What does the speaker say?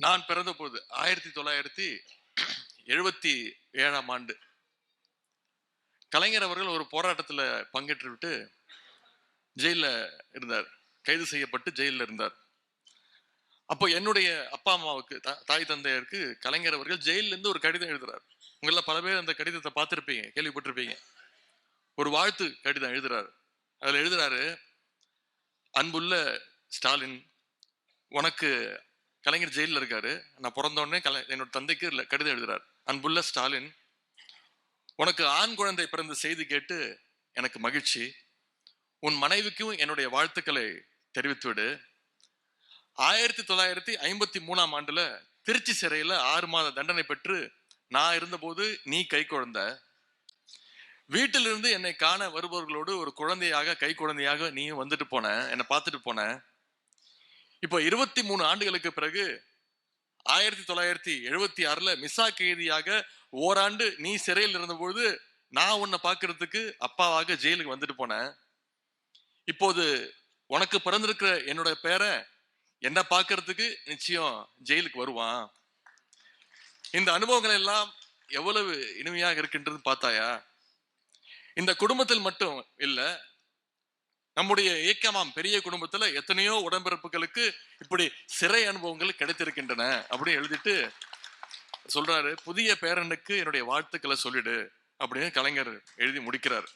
நான் பிறந்த போது 1977ஆம் ஆண்டு கலைஞர் அவர்கள் ஒரு போராட்டத்தில் பங்கேற்று விட்டு ஜெயில இருந்தார். கைது செய்யப்பட்டு ஜெயில இருந்தார். அப்போ என்னுடைய அப்பா அம்மாவுக்கு தாய் தந்தையருக்கு கலைஞர் அவர்கள் ஜெயில இருந்து ஒரு கடிதம் எழுதுறார். உங்கள பல பேர் அந்த கடிதத்தை பார்த்திருப்பீங்க, கேள்விப்பட்டிருப்பீங்க. ஒரு வாழ்த்து கடிதம் எழுதுறாரு. அதுல எழுதுறாரு, அன்புள்ள ஸ்டாலின், உனக்கு கலைஞர் ஜெயில இருக்காரு. நான் பிறந்த உடனே என்னோட தந்தைக்கு கடிதம் எழுதுறாரு. அன்புள்ள ஸ்டாலின், உனக்கு ஆண் குழந்தை பிறந்த செய்தி கேட்டு எனக்கு மகிழ்ச்சி. உன் மனைவிக்கும் என்னுடைய வாழ்த்துக்களை தெரிவித்துவிடு. 1953ஆம் ஆண்டுல திருச்சி சிறையில 6 மாத தண்டனை பெற்று நான் இருந்தபோது நீ கை குழந்தை. வீட்டிலிருந்து என்னை காண வருபவர்களோடு ஒரு குழந்தையாக, கை குழந்தையாக நீ வந்துட்டு போன, என்னை பார்த்துட்டு போன. இப்போ 23 ஆண்டுகளுக்கு பிறகு 1976ல மிசா கைதியாக ஓராண்டு நீ சிறையில் இருந்தபோது நான் உன்னை பார்க்கறதுக்கு அப்பாவாக ஜெயிலுக்கு வந்துட்டு போனேன். இப்போது உனக்கு பிறந்திருக்கிற என்னோட பேரை என்ன பார்க்கறதுக்கு நிச்சயம் ஜெயிலுக்கு வருவான். இந்த அனுபவங்கள் எல்லாம் எவ்வளவு இனிமையாக இருக்கின்றது பார்த்தாயா? இந்த குடும்பத்தில் மட்டும் இல்ல, நம்முடைய இயக்கமாம் பெரிய குடும்பத்துல எத்தனையோ உடன்பிறப்புகளுக்கு இப்படி சிறை அனுபவங்கள் கிடைத்திருக்கின்றன அப்படின்னு எழுதிட்டு சொல்றாரு. புதிய பேரனுக்கு என்னுடைய வாழ்த்துக்களை சொல்லிடு அப்படின்னு கலைஞர் எழுதி முடிக்கிறார்.